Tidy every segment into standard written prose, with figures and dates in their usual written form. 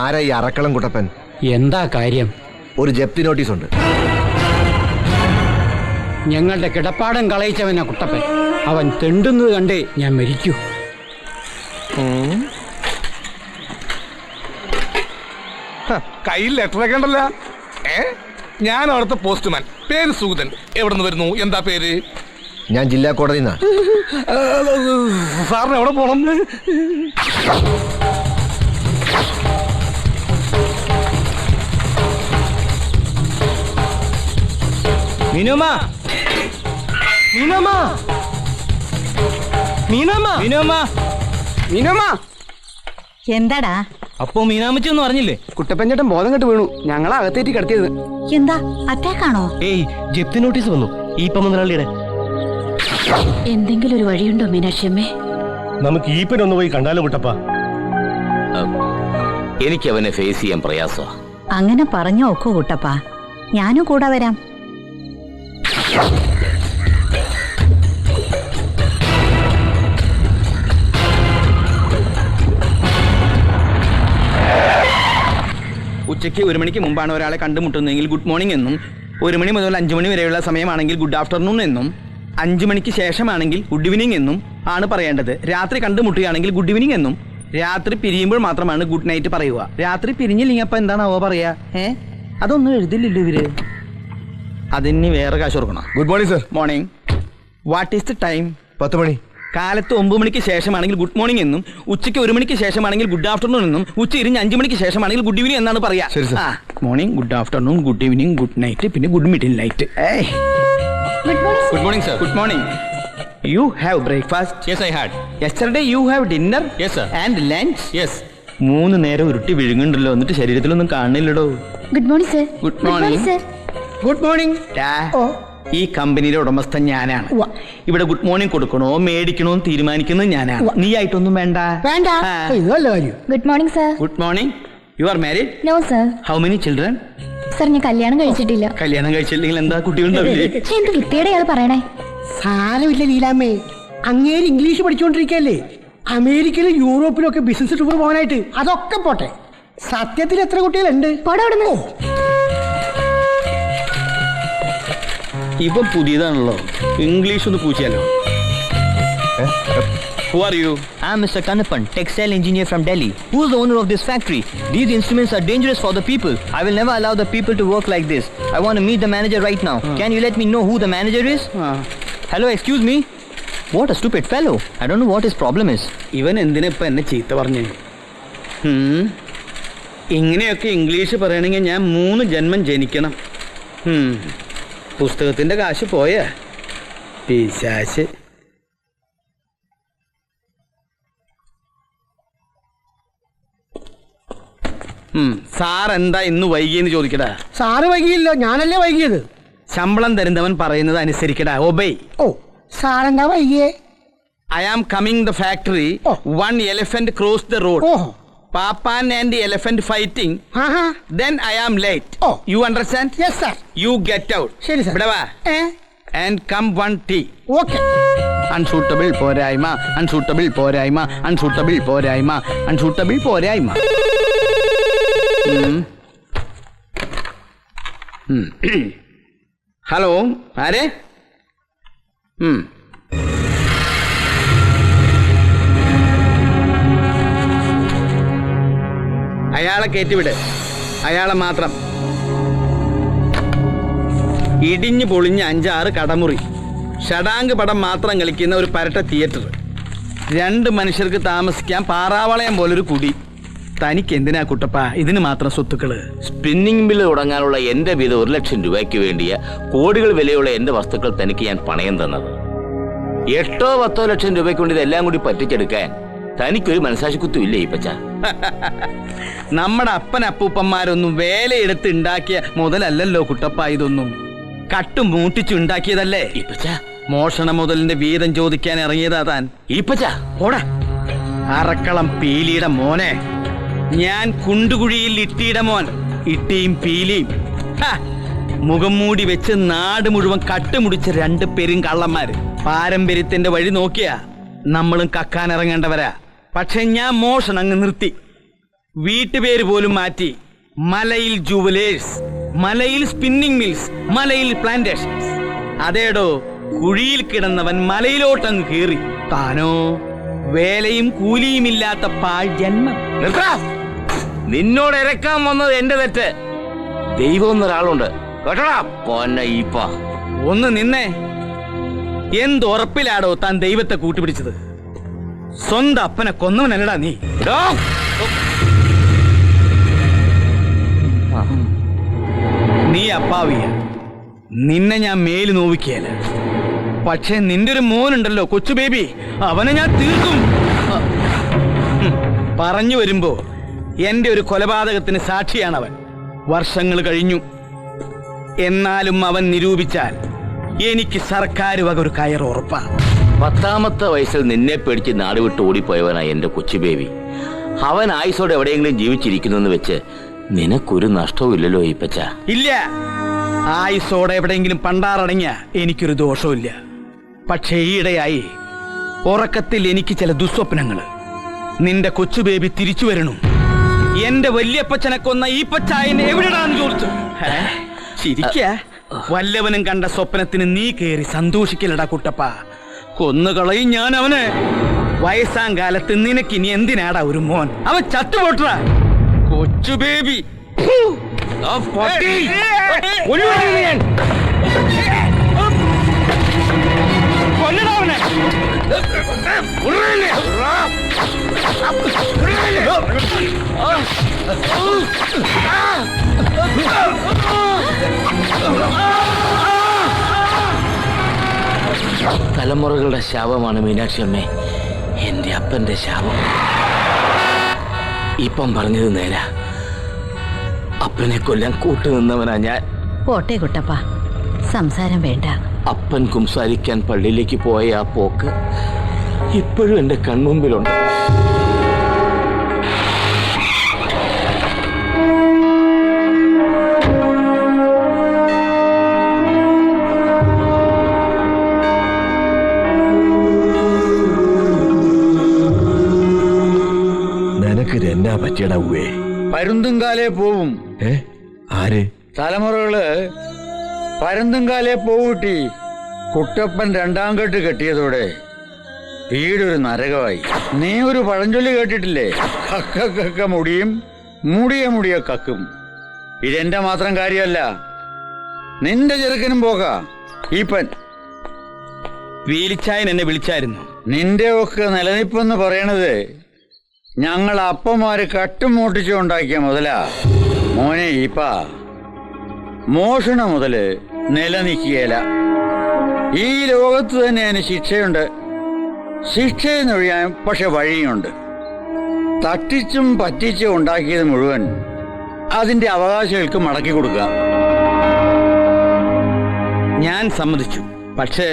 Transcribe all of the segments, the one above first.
ആരാ ഈ അറക്കളം കുട്ടപ്പൻ? എന്താ കാര്യം? ഒരു ജപ്തി നോട്ടീസ് ഉണ്ട്. ഞങ്ങളുടെ കിടപ്പാടം കളയിച്ചവനാ കുട്ടപ്പൻ. അവൻ തെണ്ടുന്നത് കണ്ടേ ഞാൻ മരിക്കൂ. കയ്യിൽ ലെറ്ററൊക്കെ ഉണ്ടല്ലോ. ഞാൻ അവിടുത്തെ പോസ്റ്റ്മാൻ. പേര് സുഗതൻ. എവിടെ നിന്ന് വരുന്നു? എന്താ പേര്? ഞാൻ ജില്ലാ കോടതി. സാറിന് എവിടെ പോണം? മീനമ്മ, മീനമ്മ, മീനമ്മ, മീനമ്മ, മീനമ്മ. എന്താടാ? അപ്പോ മീനാമ്മച്ചി ഒന്നും അറിഞ്ഞില്ലേ? കുട്ടപ്പൻ ചേട്ടൻ ബോധം കെട്ട് വീണു. ഞങ്ങളെ അകത്തേറ്റി കിടത്തിയത്. എന്താ അറ്റാക്കാണോ? ഏയ്, ജപ്തി നോട്ടീസ് വന്നു ഈപ്പ മുതലാളിയുടെ. എന്തെങ്കിലും ഒരു വഴിയുണ്ടോ മീനാക്ഷിയമ്മേ? നമുക്ക് ഈപ്പനൊന്ന് പോയി കണ്ടാലോ കുട്ടപ്പ? എനിക്ക് അവനെ ഫേസ് ചെയ്യാൻ പ്രയാസമാ. അങ്ങനെ പറഞ്ഞോ ഒക്കോ കുട്ടപ്പ, ഞാനും കൂടെ വരാം. ഉച്ചയ്ക്ക് 1 മണിക്ക് മുമ്പാണ് ഒരാളെ കണ്ടുമുട്ടുന്നതെങ്കിൽ ഗുഡ് മോർണിംഗ് എന്നും, 1 മണി മുതൽ 5 മണി വരെയുള്ള സമയമാണെങ്കിൽ ഗുഡ് ആഫ്റ്റർനൂൺ എന്നും, 5 മണിക്ക് ശേഷമാണെങ്കിൽ ഗുഡ് ഈവനിങ് എന്നും ആണ് പറയേണ്ടത്. രാത്രി കണ്ടുമുട്ടുകയാണെങ്കിൽ ഗുഡ് ഈവനിങ് എന്നും, രാത്രി പിരിയുമ്പോൾ മാത്രമാണ് ഗുഡ് നൈറ്റ് പറയുക. രാത്രി പിരിഞ്ഞില്ലെങ്കിൽ അപ്പൊ എന്താണാവോ പറയാ? അതൊന്നും എഴുതില്ലല്ലോ ഇവര്. അതിന് വേറെ കാശ് കൊടുക്കണം. Good morning sir. Morning. What is the time? 10 മണി. കാലത്ത് 9 മണിക്ക് ശേഷമാണെങ്കിൽ ഗുഡ് മോർണിംഗ് എന്നും, ഉച്ചയ്ക്ക് 1 മണിക്ക് ശേഷമാണെങ്കിൽ ഗുഡ് ആഫ്റ്റർനൂൺ എന്നും, ഉച്ചയിരിഞ്ഞ് 5 മണിക്ക് ശേഷമാണെങ്കിൽ ഗുഡ് ഈവനിംഗ് എന്നാണ് പറയാ. Morning, good afternoon, good evening, good night, പിന്നെ good midnight. Good morning sir. Good morning. You have breakfast? Yes, I had. Yesterday you have dinner? Yes sir. And lunch? Yes. 3 നേരം ഉരുട്ടി വിഴുങ്ങുണ്ടല്ലോ, എന്നിട്ട് ശരീരത്തിലൊന്നും കാണുന്നില്ലടോ. Good morning sir. Good morning. Good morning. ഈ കമ്പനിയുടെ ഉടമസ്ഥൻ ഞാനാണ്. ഇവിടെ ഗുഡ് മോർണിംഗ് കൊടുക്കണോ മേടിക്കണോ തീരുമാനിക്കുന്നത് ഞാനാണ്. നീ ആയിട്ടൊന്നും വേണ്ട. വേണ്ട. ഇതല്ല കാര്യം. Good morning sir. Good morning. You are married? No sir. How many children? Sir, ഞാൻ കല്യാണം കഴിച്ചിട്ടില്ല. കല്യാണം കഴിച്ചില്ലെങ്കിൽ എന്താ കുട്ടികളുണ്ടാവില്ലേ? എന്ത് വൃത്തിയുടെ ആൾ പറയണേ. സാരമില്ല ലീലാമ്മേ, അങ്ങേര് ഇംഗ്ലീഷ് പഠിച്ചുകൊണ്ടിരിക്കല്ലേ. അമേരിക്കയിലും യൂറോപ്പിലും ഒക്കെ ബിസിനസ് ടൂർ പോകാനായിട്ട്. അതൊക്കെ പോട്ടെ, സത്യത്തിൽ എത്ര കുട്ടികളുണ്ട്? ഇപ്പം പുതിയതാണല്ലോ, ഇംഗ്ലീഷ് ഒന്ന് പൂച്ചാലോ. Who are you? I'm Mr. Kanappan, textile engineer from Delhi. Who is the owner of this factory? These instruments are dangerous for the people. I will never allow the people to work like this. I want to meet the manager right now. Can you let me know who the manager is? Hello, excuse me. What a stupid fellow. I don't know what his problem is. ഇവൻ എന്തിനാ ഇപ്പം എന്നെ ചീത്ത പറഞ്ഞേ? ഇങ്ങനെയൊക്കെ English പറയണമെങ്കിൽ ഞാൻ 3 ജന്മം ജനിക്കണം. പുസ്തകത്തിന്റെ കാശ് പോയാ പിശാശ്. സാർ എന്താ ഇന്ന് വൈകിയെന്ന് ചോദിക്കടാ. സാറ് വൈകിയില്ല, ഞാനല്ലേ വൈകിയത്. ശമ്പളം തരുന്നവൻ പറയുന്നത് അനുസരിക്കടാ. ഒബൈ. ഓ, സാറെന്താ വൈകിയേ? I am coming the factory. 1 elephant crossed the road. Papan and the elephant fighting. Then I am late. You understand? Yes sir. You get out. ശരി sir. ഇവിടെ വാ. And come 1 tea. Okay. Unsuitable പോരായ്മ, unsuitable പോരായ്മ, unsuitable പോരായ്മ, unsuitable പോരായ്മ. Hello, ആരെ? അയാളെ കയറ്റിവിട്, അയാളെ മാത്രം. ഇടിഞ്ഞു പൊളിഞ്ഞ് 5-6 കടമുറി, ഷഡാങ്ക് പടം മാത്രം കളിക്കുന്ന ഒരു പരട്ട തിയേറ്റർ, 2 മനുഷ്യർക്ക് താമസിക്കാൻ പാറാവളയം പോലൊരു കുടി. തനിക്ക് എന്തിനാ കുട്ടപ്പ ഇതിന് മാത്രം സ്വത്തുക്കള്? സ്പിന്നിംഗ് മില്ല് തുടങ്ങാനുള്ള എന്റെ വീതം 1 ലക്ഷം രൂപയ്ക്ക് വേണ്ടിയ കോടികൾ വിലയുള്ള എന്റെ വസ്തുക്കൾ തനിക്ക് ഞാൻ പണയം തന്നത്. 8-10 ലക്ഷം രൂപയ്ക്ക് കൊണ്ട് ഇതെല്ലാം കൂടി പറ്റിച്ചെടുക്കാൻ തനിക്കൊരു മനസാക്ഷിക്കുത്തും ഇല്ലേ ഈപ്പച്ച? നമ്മുടെ അപ്പനപ്പൂപ്പന്മാരൊന്നും വേലയെടുത്ത് ഉണ്ടാക്കിയ മുതലല്ലോ കുട്ടപ്പ ഇതൊന്നും. കട്ടും മൂട്ടിച്ചുണ്ടാക്കിയതല്ലേ? ഈപ്പച്ച, മോഷണ മുതലിന്റെ വീതം ചോദിക്കാൻ ഇറങ്ങിയതാ താൻ. ഈപ്പച്ച ഓടാ അറക്കളം പീലിയുടെ മോനെ. ഞാൻ കുണ്ടുകുഴിയിൽ ഇട്ടിയുടെ മോൻ. ഇട്ടിയും പീലിയും മുഖം മൂടി വെച്ച് നാട് മുഴുവൻ കട്ടുമുടിച്ച 2 പേരും കള്ളന്മാര്. പാരമ്പര്യത്തിന്റെ വഴി നോക്കിയാ നമ്മളും കക്കാൻ ഇറങ്ങേണ്ടവരാ. പക്ഷെ ഞാൻ മോഷണം അങ്ങ് നിർത്തി. വീട്ടുപേര് പോലും മാറ്റി. മലയിൽ ജുവലേഴ്സ്, മലയിൽ സ്പിന്നിങ് മിൽസ്, മലയിൽ പ്ലാന്റേഷൻസ്. അതേടോ, കുഴിയിൽ കിടന്നവൻ മലയിലോട്ടങ്ങ് കീറി. താനോ വേലയും കൂലിയുമില്ലാത്ത പാഴ് ജന്മം. നിന്നോട് ഇരക്കാൻ വന്നത് എന്റെ തെറ്റ്. ദൈവം എന്നൊരാളുണ്ട് കേട്ടോടാ പൊന്ന ഈപ്പ. ഒന്ന് നിന്നേ. എന്തുറപ്പിലാടോ താൻ ദൈവത്തെ കൂട്ടുപിടിച്ചത്? സ്വന്തം അപ്പനെ കൊന്നവനല്ലടാ നീ. എടോ, നീ അപ്പാവിയ. നിന്നെ ഞാൻ മേല് നോവിക്കുകയല്ല. പക്ഷെ നിന്റെ ഒരു മോനുണ്ടല്ലോ, കൊച്ചു ബേബി, അവനെ ഞാൻ തീർക്കും. പറഞ്ഞു വരുമ്പോ എന്റെ ഒരു കൊലപാതകത്തിന് സാക്ഷിയാണവൻ. വർഷങ്ങൾ കഴിഞ്ഞു. എന്നാലും അവൻ നിരൂപിച്ചാൽ എനിക്ക് സർക്കാർ വക ഒരു കയർ ഉറപ്പാ. 10ാമത്തെ വയസ്സിൽ നിന്നെ പേടിച്ച് നാട് വിട്ട് ഓടിപ്പോയവനാ എന്റെ കൊച്ചു ബേബി. അവൻ ആയുസോടെ എവിടെയെങ്കിലും ജീവിച്ചിരിക്കുന്നു വെച്ച് നിനക്കൊരു നഷ്ടവും ഇല്ലല്ലോ ഈപ്പച്ച. ഇല്ല, ആയുസോടെ എവിടെയെങ്കിലും പണ്ടാറടങ്ങിയ എനിക്കൊരു ദോഷവുമില്ല. പക്ഷേ ഈയിടെയായി ഉറക്കത്തിൽ എനിക്ക് ചില ദുസ്വപ്നങ്ങള്. നിന്റെ കൊച്ചു ബേബി തിരിച്ചു വരണു. എന്റെ വല്യപ്പച്ചനെ കൊന്ന ഈ പച്ചായനെ എവിടെയാണെന്ന് ചോദിച്ചു. ചിരിക്ക. വല്ലവനും കണ്ട സ്വപ്നത്തിന് നീ കേറി സന്തോഷിക്കലടാ കുട്ടപ്പ. കൊന്നുകളയും ഞാൻ അവനെ. വയസ്സാം കാലത്ത് നിനക്കിനി എന്തിനാടാ ഒരു മോൻ? അവൻ ചത്തുപോട്ടാ കൊച്ചു ബേബി. കൊല്ലടാവനെ. തലമുറകളുടെ ശാപമാണ് മീനാക്ഷി അമ്മേ എന്റെ അപ്പന്റെ ശാപം. ഇപ്പം പറഞ്ഞത് നേരാ. അപ്പനെ കൊല്ലാൻ കൂട്ടുനിന്നവനാ ഞാൻ. പോട്ടെ കുട്ടപ്പ, സംസാരം വേണ്ട. അപ്പൻ കുംസാരിക്കാൻ പള്ളിയിലേക്ക് പോയ ആ പോക്ക് ഇപ്പോഴും എന്റെ കൺമുമ്പിലുണ്ട്. നിനക്ക് എന്നാ പറ്റിയടാ ഉവേ? പരുന്തുംകാലേ പോവും. ആര്? തലമുറകള് പരുന്തുംകാലേ പോവൂട്ടി. കുട്ടപ്പൻ 2ാം കെട്ട് കെട്ടിയതോടെ വീടൊരു നരകമായി. നീ ഒരു പഴഞ്ചൊല്ലി കേട്ടിട്ടില്ലേ? കക്ക മുടിയും മുടിയ കക്കും. ഇതെന്റെ മാത്രം കാര്യമല്ല, നിന്റെ ചെറുക്കനും പോകാ. ഈപ്പൻ വീലിച്ചായൻ എന്നെ വിളിച്ചായിരുന്നു. നിന്റെ ഒക്കെ നിലനിപ്പെന്ന് പറയണത് ഞങ്ങൾ അപ്പന്മാര് കട്ടും മൂട്ടിച്ചും ഉണ്ടാക്കിയ മുതലാ. മോനെ ഈപ്പ, മോഷണ മുതല് നിലനിൽക്കുകയില്ല. ഈ ലോകത്ത് തന്നെ അതിന് ശിക്ഷയുണ്ട്. ശിക്ഷയെന്നൊഴിയാൻ പക്ഷെ വഴിയുണ്ട്. തട്ടിച്ചും പറ്റിച്ചും ഉണ്ടാക്കിയത് മുഴുവൻ അതിന്റെ അവകാശികൾക്ക് മടക്കി കൊടുക്കുക. ഞാൻ സമ്മതിച്ചു. പക്ഷേ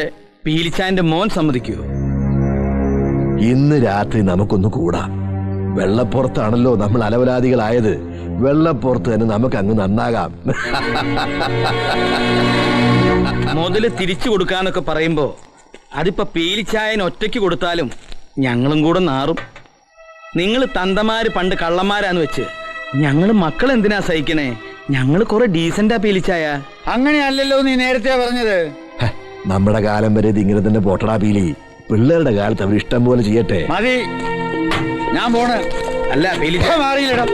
പീലിച്ചായന്റെ മോൻ സമ്മതിക്കുവോ? ഇന്ന് രാത്രി നമുക്കൊന്ന് കൂടാം. വെള്ളപ്പുറത്താണല്ലോ നമ്മൾ അലവലാദികളായത്. വെള്ളപ്പുറത്ത് തന്നെ നമുക്ക് അങ്ങ് നന്നാകാം. മുതല് തിരിച്ചു കൊടുക്കാന്നൊക്കെ പറയുമ്പോ അതിപ്പോ പീലിച്ചായൻ ഒറ്റയ്ക്ക് കൊടുത്താലും ഞങ്ങളും കൂടെ നാറും. നിങ്ങൾ തന്തമാര് പണ്ട് കള്ളന്മാരാന്ന് വെച്ച് ഞങ്ങള് മക്കൾ എന്തിനാ സഹിക്കണേ? ഞങ്ങള് കുറെ ഡീസന്റാ പീലിച്ചായ. അങ്ങനെയല്ലല്ലോ നീ നേരത്തെ പറഞ്ഞത്. നമ്മുടെ കാലം വരെ ഇത് ഇങ്ങനെ തന്നെ പോട്ടടാ പീലി. പിള്ളേരുടെ കാലത്ത് അവർ ഇഷ്ടം പോലെ ചെയ്യട്ടെ. മതി, ഞാൻ പോണ്. അല്ല പീലിച്ച മാറിയില്ലടാ.